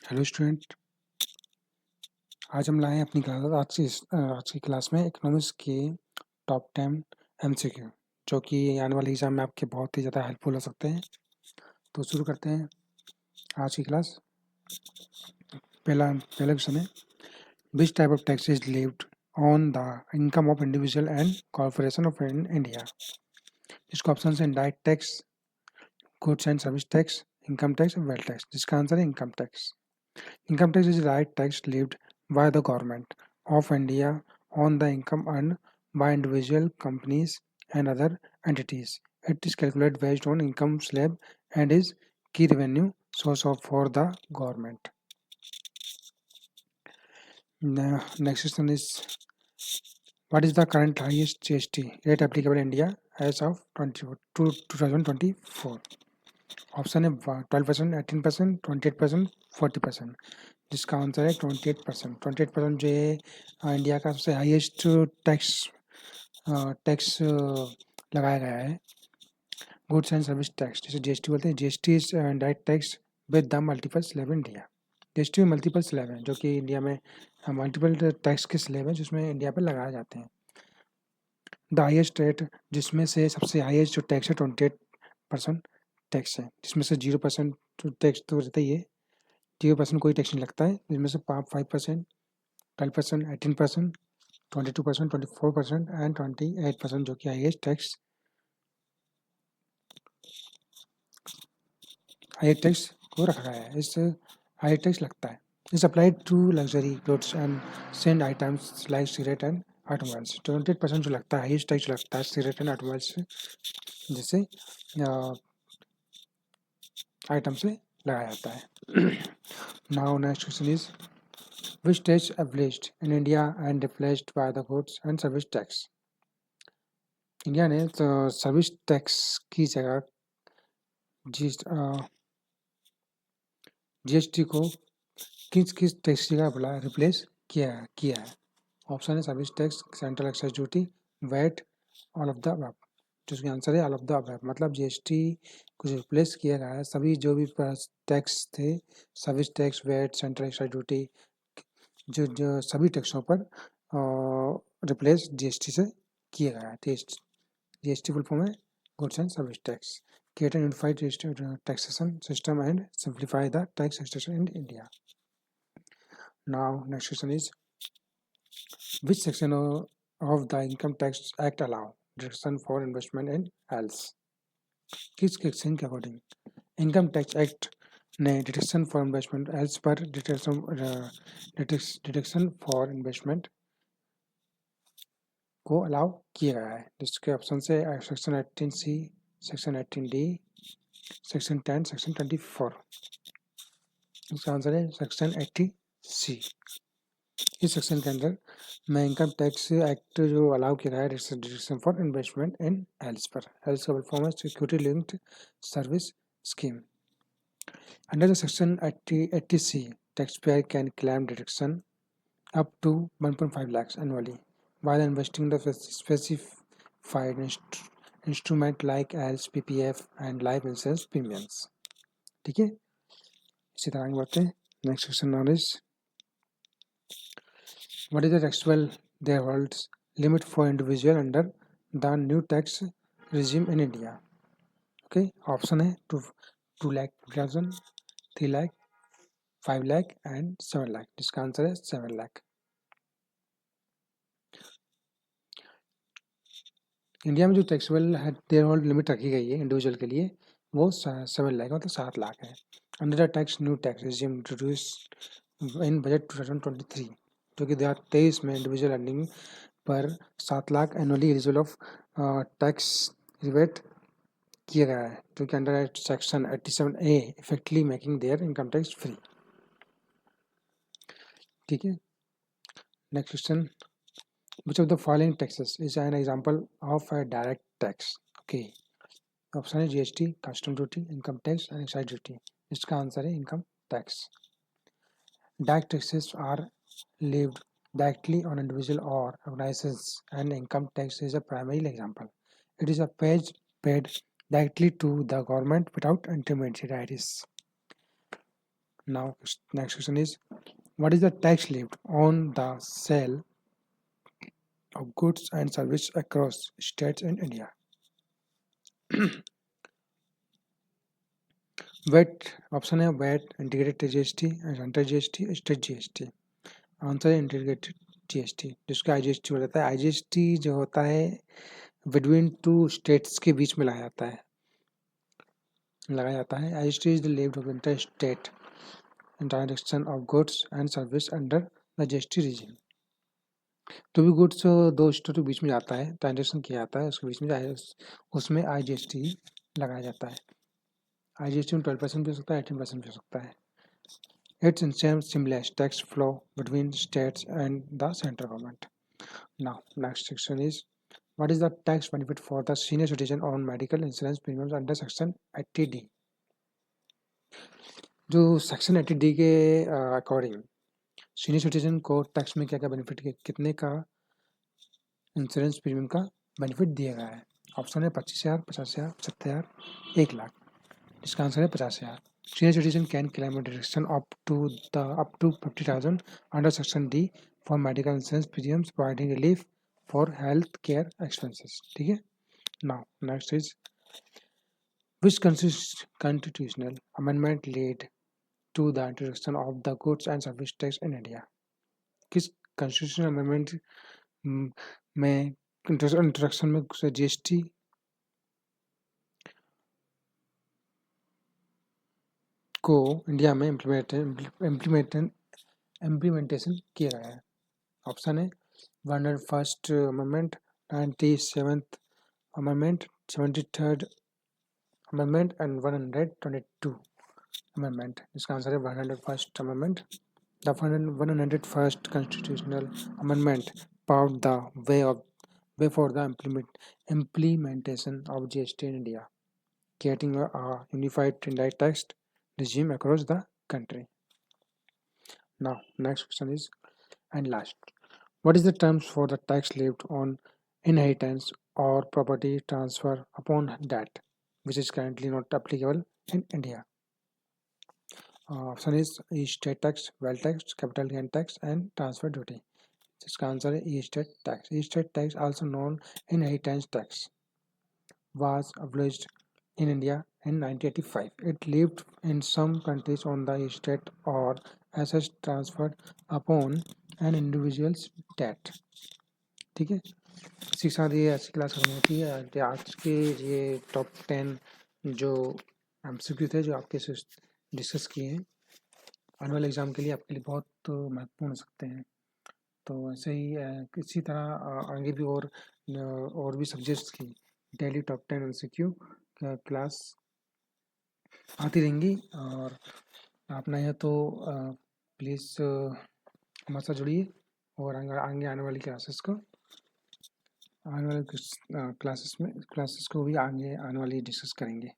Hello student. आज हम लाए हैं अपनी क्लास आज की क्लास में इकोनॉमिक्स के टॉप 10 एमसीक्यू जो कि आने वाले एग्जाम में आपके बहुत ही ज़्यादा हेल्पफुल हो सकते हैं। तो शुरू करते हैं आज की क्लास। पहला क्वेश्चन है, which type of tax is levied on the income of individual and corporation of India. इसका ऑप्शन है direct tax, goods and service tax, income tax, wealth tax. जिसका आंसर है income tax. Income tax is direct tax levied by the government of India on the income earned by individual companies and other entities. It is calculated based on income slab and is key revenue source for the government. Next question is, what is the current highest GST rate applicable in India as of 2024? Option है 12%, 18%, 28%, 40%। जिसका answer है 28%। 28% जो है India का सबसे highest tax tax लगाया गया है। गुड्स एंड सर्विस टैक्स जिसे जीएसटी बोलते हैं। GST is direct tax with the multiple slab in India. GST में मल्टीपल स्लैब हैं जो कि इंडिया में मल्टीपल टैक्स के स्लैब हैं जिसमें इंडिया पर लगाए जाते हैं। द हाईएस्ट रेट जिसमें से सबसे हाईएस्ट जो टैक्स है 28% टैक्स है, जिसमें से 0% टैक्स तो रहता ही है। 0% कोई टैक्स नहीं लगता है। जिसमें से 5%, 12%, 18%, 22%, 24% एंड 28% जो कि हाईएस्ट टैक्स को रखा गया है। इस हाई टैक्स लगता है। Is applied to luxury goods and sin items like cigarette and automobiles. 28% जो लगता है हाईएस्ट टैक्स लगता है सिगरेट एंड ऑटोमोबाइल्स से, जिससे आइटम से लगाया जाता है। Now next question is, which tax abolished in India and replaced by the goods and service tax? India ने तो सर्विस टैक्स की जगह जीएसटी को किस किस टैक्स की जगह रिप्लेस किया है। ऑप्शन है service tax, central excise duty, VAT, all of the above. जिसका आंसर है ऑल ऑफ द अबव। मतलब जीएसटी को रिप्लेस किया गया है सभी जो भी टैक्स थे, service tax, VAT, central excise duty, जो सभी टैक्सों पर रिप्लेस जीएसटी से किया गया है। जीएसटी फुल फॉर्म है goods and service tax. Create an unified taxation system and simplify the tax system in India. Now, next question is, which section of the Income Tax Act allow deduction for investment in else? किस section के according income tax act ने deduction for investment else पर deduction for investment को allow किया गया है। जिसके option से section 18C, section 18D, section 10, section 24। इसका आंसर है सेक्शन 80C। इस सेक्शन के अंदर में इनकम टैक्स एक्ट जो अलाउ किया गया है deduction for investment in health पर। हेल्थ का फॉर्म है security linked service scheme. Under the section 80C, taxpayer can claim deduction up to 1.5 lakhs annually while investing the specified instrument like ALS, PPF and life insurance premiums. ठीक है, इसी तरह आगे बढ़ते हैं। Next question now is, what is the taxable thresholds limit for individual under the new tax regime in India? Okay, option है 2 lakh 50,000, 3 lakh, 5 lakh and 7 lakh। जिसका answer है 7 lakh। इंडिया में जो टैक्सेबल थ्रेशोल्ड लिमिट रखी गई है individual के लिए वो 7 लाख मतलब 7 लाख है। Under the tax new tax regime introduce in budget 2023 जो कि 2023 में individual earning per 7 lakh annually eligible of tax rebate किया गया है, जो कि under section 87A इफेक्टली making their income tax free. ठीक है, next question, which of the following taxes is an example of a direct tax? Okay, option है GST, custom duty, income tax and excise duty. इसका answer है income tax. Direct taxes are levied directly on individual or organizations and income tax is a primary example. It is a paid directly to the government without intermediaries. Now, next question is, what is the tax levied on the sale of goods and services across states in India? VAT option है, VAT, integrated GST, central GST, state GST. Answer है integrated GST, जिसका IGST हो जाता है। IGST जो होता है between two states के बीच में लगाया जाता है। IGST is the levied of inter state transaction of goods and service under the GST regime. तो भी गुड्स दो स्टेट के बीच में जाता है, ट्रांजेक्शन किया जाता है, उसके बीच में उसमें आईजीएसटी लगाया जाता है। आईजीएसटी में 12% भी हो सकता है, 18% भी हो सकता है। It's in same seamless tax flow between states and the central government. Now, next section is, what is the tax benefit for the senior citizen on medical insurance premiums under Section 80D? जो Section 80D के according senior citizen को tax में क्या क्या benefit, कितने का insurance premium का benefit दिया गया है? ऑप्शन है 25,000, 50,000, 70,000, 1,00,000। इसका आंसर है 50,000। Senior citizen can claim a deduction up to 50,000 under Section D for medical insurance premiums, providing relief for health care expenses. ठीक है? Now, next is, which constitutional amendment led to the introduction of the goods and service tax in India? किस constitutional amendment में introduction में GST को India में implementation किया गया है? ऑप्शन है 101st amendment, 97th amendment, 73rd amendment and 122 amendment. इसका आंसर है 101st amendment. The 101st constitutional amendment paved the way for the implementation of GST in India, creating a unified indirect tax regime across the country. Now, next question is, and last, what is the terms for the tax levied on inheritance or property transfer upon death, which is currently not applicable in India? Option is estate tax, wealth tax, capital gain tax, and transfer duty. इसका answer है estate tax. Estate tax, also known inheritance tax, was abolished in India in 1985. It lived in some countries on the estate or assets transferred upon an individual's death. ठीक है, इसी के साथ ये ऐसी class खत्म होती है। आज के ये टॉप 10 जो एमसीक्यू थे जो आपके से डिस्कस किए हैं, आने वाले एग्ज़ाम के लिए आपके लिए बहुत महत्वपूर्ण हो सकते हैं। तो ऐसे ही इसी तरह आगे भी और भी सब्जेक्ट्स की डेली टॉप 10 एमसीक्यू क्लास आती रहेंगी, और आप नए हैं तो प्लीज़ हमारे साथ जुड़िए और आगे आने वाली क्लासेस को आने वाले क्लासेस को भी आगे आने वाली डिस्कस करेंगे।